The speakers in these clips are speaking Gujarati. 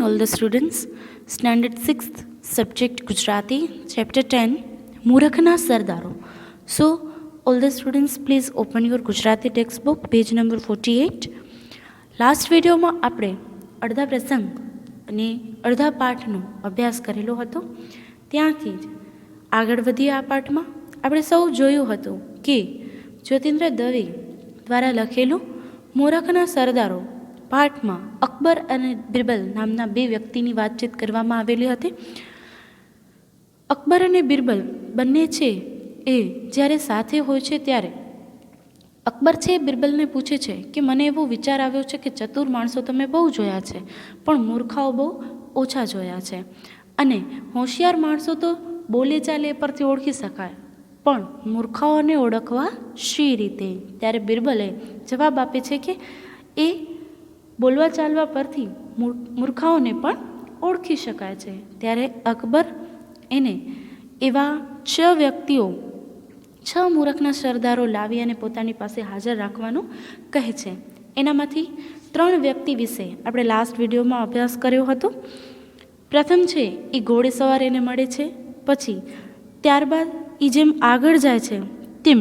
all the students. Standard 6th subject Gujarati, chapter 10, મૂરખના સરદારો. So all the students please open your Gujarati textbook, page number 48. Last વિડીયોમાં આપણે અડધા પ્રસંગ અને અડધા પાઠનો અભ્યાસ કરેલો હતો. ત્યાંથી જ આગળ વધીએ. આ પાઠમાં આપણે સૌ જોયું હતું કે જ્યોતિન્દ્ર દવે દ્વારા લખેલું મૂરખના સરદારો પાઠમાં અકબર અને બિરબલ નામના બે વ્યક્તિની વાતચીત કરવામાં આવેલી હતી. અકબર અને બિરબલ બંને છે એ જ્યારે સાથે હોય છે ત્યારે અકબર છે એ બિરબલને પૂછે છે કે મને એવો વિચાર આવ્યો છે કે ચતુર માણસો તમે બહુ જોયા છે પણ મૂર્ખાઓ બહુ ઓછા જોયા છે, અને હોશિયાર માણસો તો બોલે ચાલે એ પરથી ઓળખી શકાય, પણ મૂર્ખાઓને ઓળખવા શી રીતે? ત્યારે બિરબલે જવાબ આપે છે કે એ બોલવા ચાલવા પરથી મૂર્ખાઓને પણ ઓળખી શકાય છે. ત્યારે અકબર એને એવા 6 વ્યક્તિઓ 6 મૂરખના સરદારો લાવી અને પોતાની પાસે હાજર રાખવાનું કહે છે. એનામાંથી 3 વ્યક્તિ વિશે આપણે લાસ્ટ વિડીયોમાં અભ્યાસ કર્યો હતો. પ્રથમ છે એ ઘોડેસવાર એને મળે છે. પછી ત્યારબાદ એ જેમ આગળ જાય છે તેમ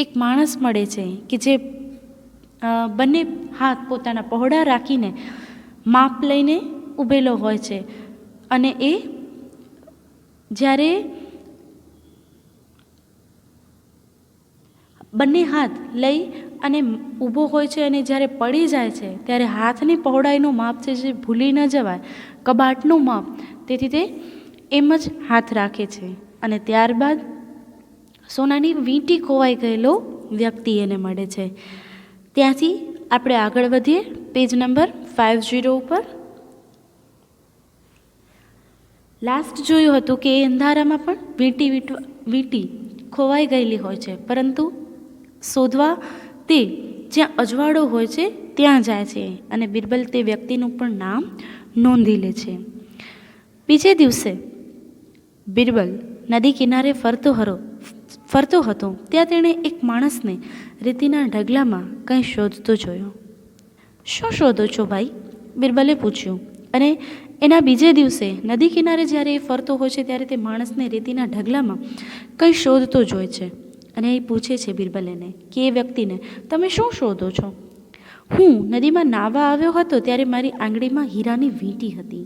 એક માણસ મળે છે કે જે બંને હાથ પોતાના પહોળા રાખીને માપ લઈને ઊભેલો હોય છે, અને એ જ્યારે બંને હાથ લઈ અને ઊભો હોય છે અને જ્યારે પડી જાય છે ત્યારે હાથની પહોળાઈનું માપ છે જે ભૂલી ન જવાય, કબાટનું માપ, તેથી તે એમ જ હાથ રાખે છે. અને ત્યારબાદ સોનાની વીંટી ખોવાઈ ગયેલો વ્યક્તિ એને મળે છે. ત્યાંથી આપણે આગળ વધીએ પેજ નંબર 50 ઉપર. લાસ્ટ જોયું હતું કે એ અંધારામાં પણ વીંટી ખોવાઈ ગયેલી હોય છે, પરંતુ શોધવા તે જ્યાં અજવાળો હોય છે ત્યાં જાય છે, અને બિરબલ તે વ્યક્તિનું પણ નામ નોંધી લે છે. બીજે દિવસે બિરબલ નદી કિનારે ફરતો હતો. ત્યાં તેણે એક માણસને રેતીના ઢગલામાં કંઈ શોધતો જોયો. શું શોધો છો ભાઈ? બિરબલે પૂછ્યું. અને એના બીજે દિવસે નદી કિનારે જ્યારે એ ફરતો હોય છે ત્યારે તે માણસને રેતીના ઢગલામાં કંઈ શોધતો જોઈ છે, અને એ પૂછે છે બિરબલ એને કે એ વ્યક્તિને તમે શું શોધો છો? હું નદીમાં નાહવા આવ્યો હતો ત્યારે મારી આંગળીમાં હીરાની વીંટી હતી,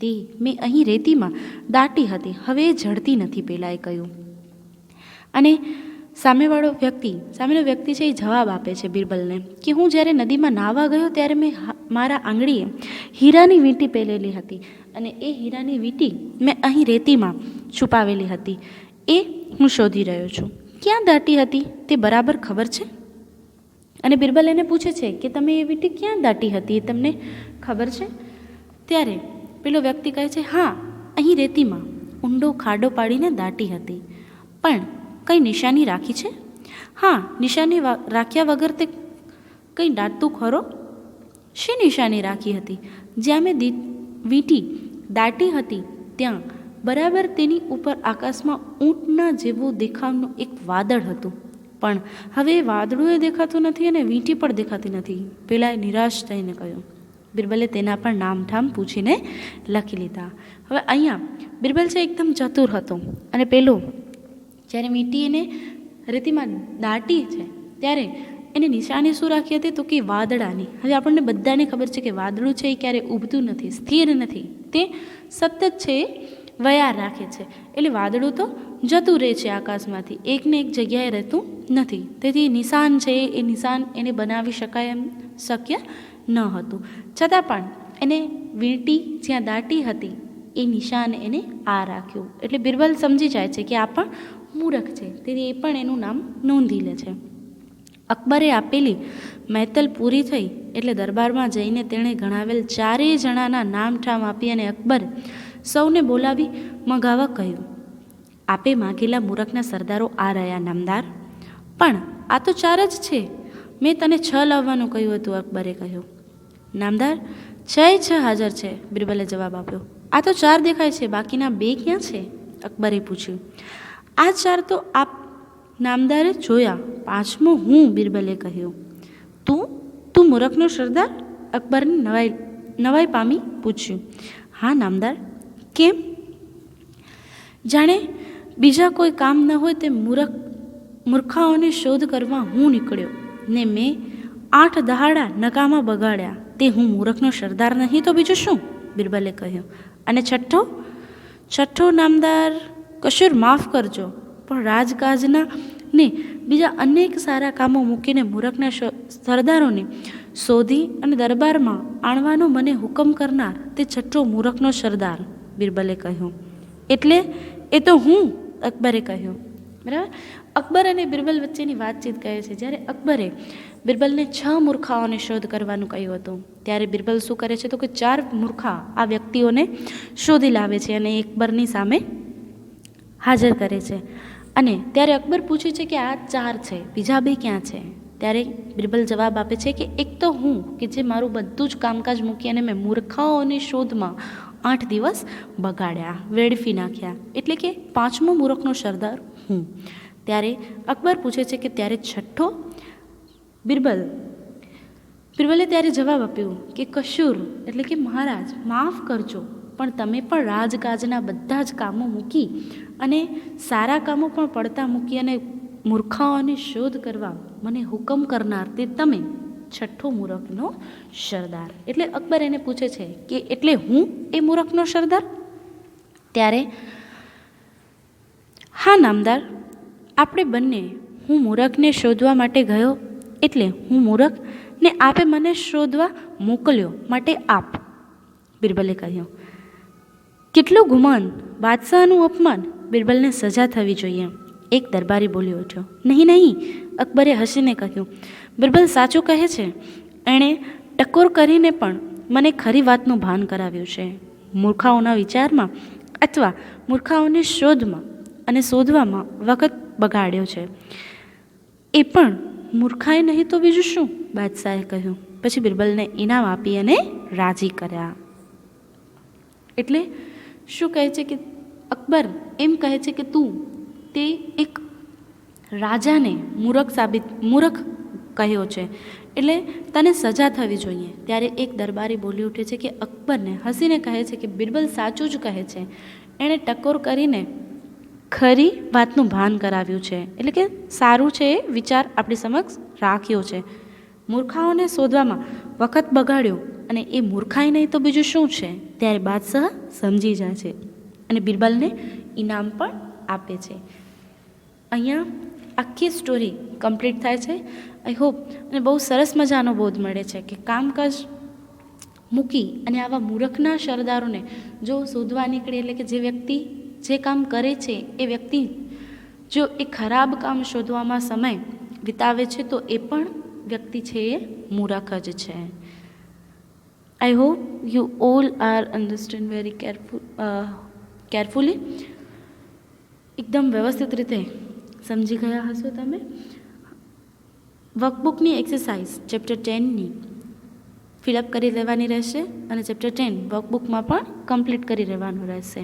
તે મેં અહીં રેતીમાં દાટી હતી, હવે એ જડતી નથી, પેલાએ કહ્યું. અને સામેનો વ્યક્તિ છે એ જવાબ આપે છે બિરબલને કે હું જ્યારે નદીમાં નાહવા ગયો ત્યારે મેં મારા આંગળીએ હીરાની વીંટી પહેરેલી હતી, અને એ હીરાની વીંટી મેં અહીં રેતીમાં છુપાવેલી હતી, એ હું શોધી રહ્યો છું. ક્યાં દાટી હતી તે બરાબર ખબર છે? અને બિરબલ એને પૂછે છે કે તમે એ વીંટી ક્યાં દાટી હતી એ તમને ખબર છે? ત્યારે પેલો વ્યક્તિ કહે છે હા, અહીં રેતીમાં ઊંડો ખાડો પાડીને દાટી હતી. પણ કંઈ નિશાની રાખી છે? હા, નિશાની રાખ્યા વગર તે કંઈ દાટતું ખરો? શી નિશાની રાખી હતી? જ્યાં મેં વીંટી દાટી હતી ત્યાં બરાબર તેની ઉપર આકાશમાં ઊંટના જેવું દેખાવનું એક વાદળ હતું, પણ હવે એ વાદળું એ દેખાતું નથી અને વીંટી પણ દેખાતી નથી, પેલાએ નિરાશ થઈને કહ્યું. બિરબલે તેના પણ નામઠામ પૂછીને લખી લીધા. હવે અહીંયા બિરબલ છે એકદમ ચતુર હતો, અને પેલો જ્યારે વીંટી એને રેતીમાં દાટી છે ત્યારે એને નિશાની શું રાખી હતી તો કે વાદળાની. હવે આપણને બધાને ખબર છે કે વાદળું છે એ ક્યારે ઊભતું નથી, સ્થિર નથી, તે સતત છે વયાર રાખે છે, એટલે વાદળું તો જતું રહે છે આકાશમાંથી, એકને એક જગ્યાએ રહેતું નથી. તેથી નિશાન છે એ નિશાન એને બનાવી શકાય એમ શક્ય ન હતું. છતાં પણ એને વીંટી જ્યાં દાટી હતી એ નિશાન એને આ રાખ્યું. એટલે બિરબલ સમજી જાય છે કે આ પણ મૂરખ છે, તેથી એ પણ એનું નામ નોંધી લે છે. અકબરે આપેલી મહેતલ પૂરી થઈ એટલે દરબારમાં જઈને તેણે ગણાવેલ 4 જણાના નામઠામ આપી અને અકબર સૌને બોલાવી મંગાવવા કહ્યું. આપે માગેલા મૂરખના સરદારો આ રહ્યા નામદાર. પણ આ તો 4 જ છે, મેં તને 6 લાવવાનું કહ્યું હતું, અકબરે કહ્યું. નામદાર 6 હાજર છે, બિરબલે જવાબ આપ્યો. આ તો 4 દેખાય છે, બાકીના 2 ક્યાં છે? અકબરે પૂછ્યું. આ 4 તો આપ નામદારે જોયા, 5મો હું, બિરબલે કહ્યું. તું મૂરખનો સરદાર? અકબરને નવાઈ પામી પૂછ્યું, હા નામદાર, કેમ? જાણે બીજા કોઈ કામ ન હોય તે મૂર્ખાઓની શોધ કરવા હું નીકળ્યો ને મેં 8 દહાડા નકામા બગાડ્યા. તે હું મૂર્ખનો સરદાર નહીં તો બીજું શું? બિરબલે કહ્યું. અને છઠ્ઠો નામદાર, કસૂર માફ કરજો, પણ રાજકાજના ને બીજા અનેક સારા કામો મૂકીને મૂર્ખના સરદારોને શોધી અને દરબારમાં આણવાનો મને હુકમ કરનાર તે છઠ્ઠો મૂર્ખનો સરદાર. બિરબલે કહ્યું. એટલે એ તો હું, અકબરે કહ્યું. બરાબર. અકબર અને બિરબલ વચ્ચેની વાતચીત કહે છે. જ્યારે અકબરે બિરબલને 6 મૂર્ખાઓને શોધ કરવાનું કહ્યું હતું, ત્યારે બિરબલ શું કરે છે તો કે 4 મૂર્ખા આ વ્યક્તિઓને શોધી લાવે છે અને અકબરની સામે હાજર કરે છે. અને ત્યારે અકબર પૂછે છે કે આ 4 છે, બીજા 2 ક્યાં છે? ત્યારે બિરબલ જવાબ આપે છે કે એક તો હું, કે જે મારું બધું જ કામકાજ મૂકી અને મેં મૂર્ખાઓની શોધમાં 8 દિવસ બગાડ્યા, વેડફી નાખ્યા, એટલે કે 5મો મૂર્ખનો સરદાર હું. ત્યારે અકબર પૂછે છે કે ત્યારે છઠ્ઠો? બિરબલે ત્યારે જવાબ આપ્યો કે કસૂર, એટલે કે મહારાજ માફ કરજો, પણ તમે પણ રાજકાજના બધા જ કામો મૂકી અને સારા કામો પણ પડતા મૂકી અને મૂર્ખાઓની શોધ કરવા મને હુકમ કરનાર તે તમે, છઠ્ઠો મૂર્ખનો સરદાર. એટલે અકબર એને પૂછે છે કે એટલે હું એ મૂર્ખનો સરદાર? ત્યારે, હા નામદાર, આપણે બંને, હું મૂર્ખને શોધવા માટે ગયો એટલે હું મૂર્ખ ને આપે મને શોધવા મોકલ્યો માટે આપ. બિરબલે કહ્યું. કેટલું ગુમાન, બાદશાહનું અપમાન, બિરબલને સજા થવી જોઈએ. એક દરબારી બોલી ઉઠ્યો. નહીં નહીં, અકબરે હસીને કહ્યું. બિરબલ સાચું કહે છે. એણે ટકોર કરીને પણ મને ખરી વાતનું ભાન કરાવ્યું છે. મૂર્ખાઓના વિચારમાં અથવા મૂર્ખાઓની શોધમાં અને શોધવામાં વખત બગાડ્યો છે. એ પણ મૂર્ખાએ નહીં તો બીજું શું? બાદશાહે કહ્યું. પછી બિરબલને ઇનામ આપી અને રાજી કર્યા. એટલે શું કહે છે કે અકબર એમ કહે છે કે તું તે એક રાજાને મૂર્ખ કહ્યો છે, એટલે તને સજા થવી જોઈએ. ત્યારે એક દરબારી બોલી ઉઠે છે કે અકબરને હસીને કહે છે કે બિરબલ સાચું જ કહે છે. એણે ટકોર કરીને ખરી વાતનું ભાન કરાવ્યું છે, એટલે કે સારું છે એ વિચાર આપણી સમક્ષ રાખ્યો છે. મૂર્ખાઓને શોધવામાં વખત બગાડ્યો અને એ મૂર્ખાઈ નહીં તો બીજું શું છે? ત્યારે બાદશાહ સમજી જાય છે અને બિરબલને ઇનામ પણ આપે છે. અહીંયા આખી સ્ટોરી કમ્પ્લીટ થાય છે. આઈ હોપ અને બહુ સરસ મજાનો બોધ મળે છે કે કામકાજ મૂકી અને આવા મૂર્ખના સરદારોને જો શોધવા નીકળે, એટલે કે જે વ્યક્તિ જે કામ કરે છે એ વ્યક્તિ જો એ ખરાબ કામ શોધવામાં સમય વિતાવે છે તો એ પણ વ્યક્તિ છે એ મૂર્ખ જ છે. I hope you all are understand very carefully. એકદમ વ્યવસ્થિત રીતે સમજી ગયા હશો તમે. વર્કબુકની એક્સરસાઇઝ ચેપ્ટર 10ની ફિલઅપ કરી લેવાની રહેશે અને ચેપ્ટર 10 વર્કબુકમાં પણ કમ્પ્લીટ કરી લેવાનું રહેશે.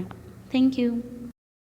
Thank you.